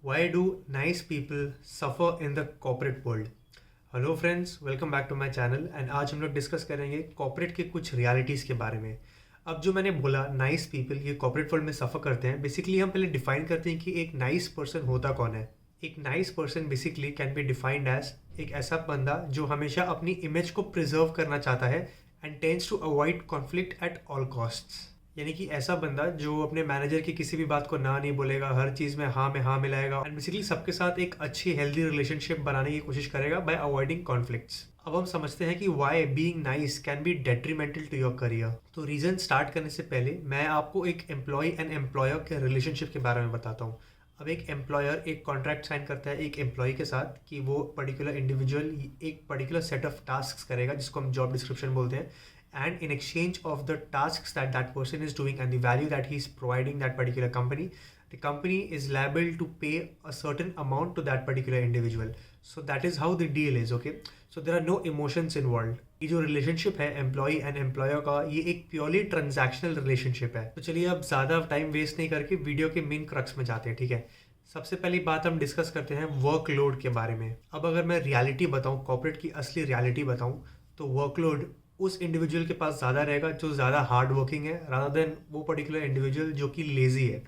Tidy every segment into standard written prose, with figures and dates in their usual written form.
Why do nice people suffer in the corporate world? Hello friends, welcome back to my channel and आज हम लोग discuss करेंगे corporate के कुछ realities के बारे में। अब जो मैंने बोला नाइस पीपल ये कॉर्पोरेट वर्ल्ड में सफ़र करते हैं, बेसिकली हम पहले डिफाइन करते हैं कि एक नाइस पर्सन होता कौन है। एक nice person basically can be defined as एक ऐसा बंदा जो हमेशा अपनी इमेज को प्रिजर्व करना चाहता है and tends to avoid conflict at all costs. यानी कि ऐसा बंदा जो अपने मैनेजर की किसी भी बात को ना नहीं बोलेगा, हर चीज़ में हाँ मिलाएगा एंड बेसिकली सबके साथ एक अच्छी हेल्दी रिलेशनशिप बनाने की कोशिश करेगा बाय अवॉइडिंग कॉन्फ्लिक्ट्स। अब हम समझते हैं कि why being nice can be detrimental to your career. तो रीज़न स्टार्ट करने से पहले मैं आपको एक एम्प्लॉय एंड एम्प्लॉयर के रिलेशनशिप के बारे में बताता हूँ। अब एक एम्प्लॉयर एक कॉन्ट्रैक्ट साइन करता है एक एम्प्लॉय के साथ कि वो पर्टिकुलर इंडिविजुअल एक पर्टिकुलर सेट ऑफ टास्क करेगा जिसको हम जॉब डिस्क्रिप्शन बोलते हैं, and in exchange of the tasks that that person is doing and the value that he's providing that particular company, the company is liable to pay a certain amount to that particular individual. So that is how the deal is. Okay, so there are no emotions involved. ये जो relationship है employ and employer का, ये एक purely transactional relationship है। तो चलिए अब ज़्यादा टाइम वेस्ट नहीं करके वीडियो के मेन क्रक्स में जाते हैं। ठीक है, सबसे पहली बात हम डिस्कस करते हैं वर्कलोड के बारे में। अब अगर मैं रियलिटी बताऊँ, कॉर्पोरेट की असली रियलिटी बताऊँ, तो वर्कलोड उस इंडिविजुअल के पास ज़्यादा रहेगा जो ज़्यादा हार्ड वर्किंग है रादर देन वो पर्टिकुलर इंडिविजुअल जो कि लेज़ी है।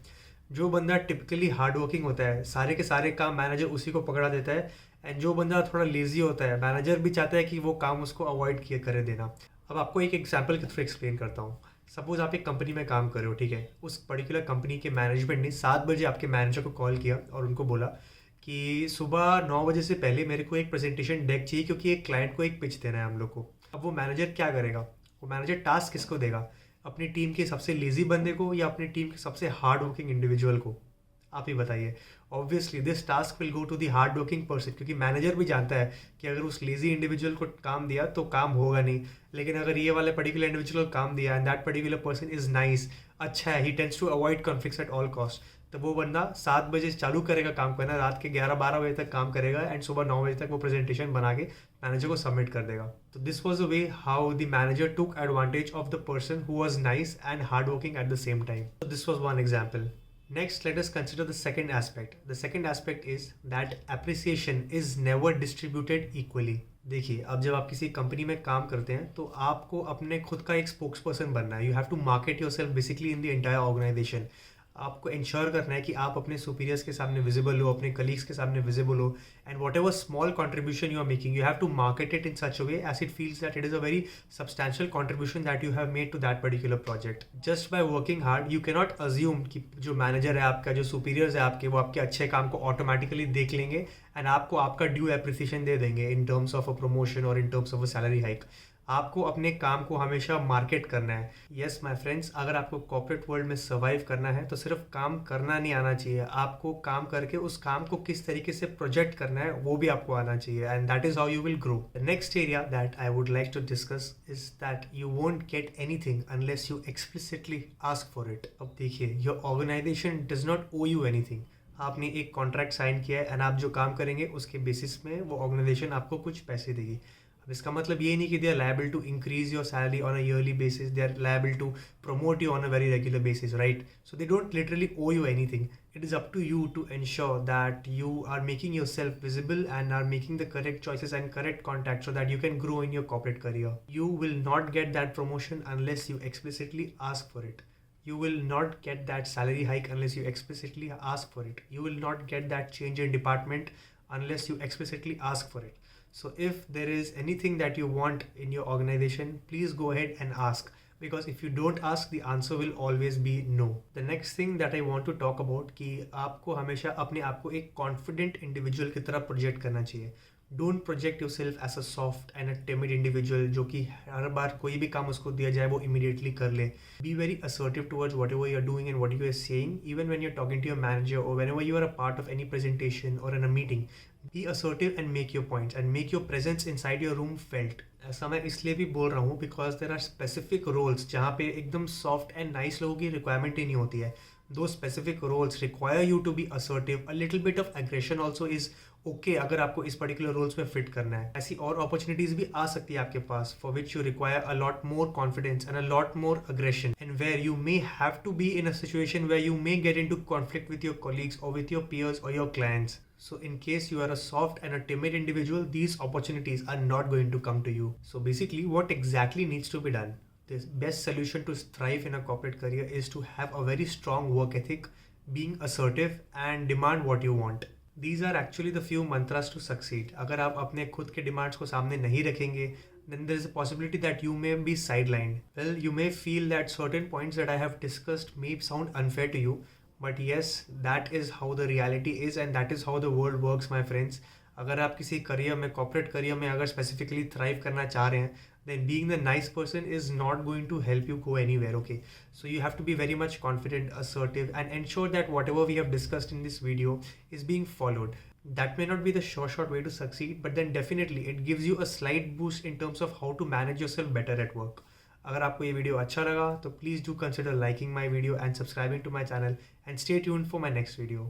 जो बंदा टिपिकली हार्ड वर्किंग होता है, सारे के सारे काम मैनेजर उसी को पकड़ा देता है, एंड जो बंदा थोड़ा लेज़ी होता है मैनेजर भी चाहता है कि वो काम उसको अवॉइड किए करे देना। अब आपको एक एग्जाम्पल के थ्रू एक्सप्लेन करता हूँ। सपोज आप एक कंपनी में काम कर रहे हो, ठीक है। उस पर्टिकुलर कंपनी के मैनेजमेंट ने 7 बजे आपके मैनेजर को कॉल किया और उनको बोला कि सुबह 9 बजे से पहले मेरे को एक प्रेजेंटेशन डेक चाहिए क्योंकि एक क्लाइंट को एक पिच देना है हम लोग को। अब वो मैनेजर क्या करेगा? वो मैनेजर टास्क किसको देगा? अपनी टीम के सबसे लेजी बंदे को या अपनी टीम के सबसे हार्ड वर्किंग इंडिविजुअल को? आप ही बताइए। Obviously this task will go to the hard working person, क्योंकि मैनेजर भी जानता है कि अगर उस लेजी इंडिविजुअल को काम दिया तो काम होगा नहीं, लेकिन अगर ये वाले पर्टिकुलर इंडिविजुअल को काम दिया and that particular person is nice, अच्छा है, he tends to avoid conflicts at all cost, तो वो बंदा 7 बजे चालू करेगा काम करना, रात के 11-12 बजे तक काम करेगा एंड सुबह 9 बजे तक वो प्रेजेंटेशन बना के मैनेजर को सबमिट कर देगा। तो this was the way how the manager took advantage of the person who was nice and hard working at the same time. So this was one example. Next, let us consider the second aspect. The second aspect is that appreciation is never distributed equally. देखिए, अब जब आप किसी company में काम करते हैं तो आपको अपने खुद का एक स्पोक्स पर्सन बनना है। You have to market yourself basically in the entire organization. आपको इंश्योर करना है कि आप अपने सुपीरियर्स के सामने विजिबल हो, अपने कलीग्स के सामने विजिबल हो, and whatever small contribution you are making you have to market it in such a way as it feels that it is a very substantial contribution that you have made to that particular project. Just by working hard you cannot assume कि जो manager है आपका, जो superiors है आपके, वो आपके अच्छे काम को ऑटोमेटिकली देख लेंगे एंड आपको आपका ड्यू एप्रिसिएशन दे देंगे in terms of a promotion और in terms of a salary hike. आपको अपने काम को हमेशा मार्केट करना है। यस माय फ्रेंड्स, अगर आपको कॉर्पोरेट वर्ल्ड में सर्वाइव करना है तो सिर्फ काम करना नहीं आना चाहिए, आपको काम करके उस काम को किस तरीके से प्रोजेक्ट करना है वो भी आपको आना चाहिए, and that is how you will grow. The next area that I would like to discuss is that you won't get anything unless you explicitly ask for it. अब देखिए, your organization does not owe you anything. आपने एक contract sign किया है and आप जो काम करेंगे उसके बेसिस में वो ऑर्गेनाइजेशन आपको कुछ पैसे देगी। इसका मतलब ये नहीं कि they are liable to increase your salary on a yearly basis, they are liable to promote you on a very regular basis, right? So they don't literally owe you anything. It is up to you to ensure that you are making yourself visible and are making the correct choices and correct contact so that you can grow in your corporate career. You will not get that promotion unless you explicitly ask for it. You will not get that salary hike unless you explicitly ask for it. You will not get that change in department unless you explicitly ask for it. So if there is anything that you want in your organization, please go ahead and ask, because if you don't ask, the answer will always be no. The next thing that I want to talk about कि आपको हमेशा अपने आप को एक confident individual की तरह project करना चाहिए। Don't project yourself as a soft and a timid individual जो कि हर बार कोई भी काम उसको दिया जाए वो इमीडिएटली कर ले। Be very assertive towards whatever you are doing and what you are saying, even when you are talking to your manager और whenever you are a part of any presentation और in a meeting. Be assertive and make your points and make your presence inside your room felt. ऐसा मैं इसलिए भी बोल रहा हूँ because there are specific roles जहाँ पे एकदम सॉफ्ट एंड नाइस लोगों की रिक्वायरमेंट ही नहीं होती है। those specific roles require you to be assertive. A little bit of aggression also is okay अगर आपको इस पर्टिकुलर रोल्स में फिट करना है. ऐसी और अपॉर्चुनिटीज भी आ सकती है आपके पास for which you require a lot more confidence and a lot more aggression, and where you may have to be in a situation where you may get into conflict with your colleagues or with your peers or your clients. So in case you are a soft and a timid individual, these opportunities are not going to come to you. So basically, what exactly needs to be done? The best solution to thrive in a corporate career is to have a very strong work ethic, being assertive and demand what you want. These are actually the few mantras to succeed. अगर आप अपने खुद के demands को सामने नहीं रखेंगे, then there is a possibility that you may be sidelined. Well, you may feel that certain points that I have discussed may sound unfair to you, but yes, that is how the reality is and that is how the world works, my friends. अगर आप किसी career में, corporate career में अगर specifically thrive करना चाह रहे हैं, then being the nice person is not going to help you go anywhere, okay? So you have to be very much confident, assertive, and ensure that whatever we have discussed in this video is being followed. That may not be the short way to succeed, but then definitely it gives you a slight boost in terms of how to manage yourself better at work. अगर आपको ये video अच्छा लगा तो please do consider liking my video and subscribing to my channel, and stay tuned for my next video.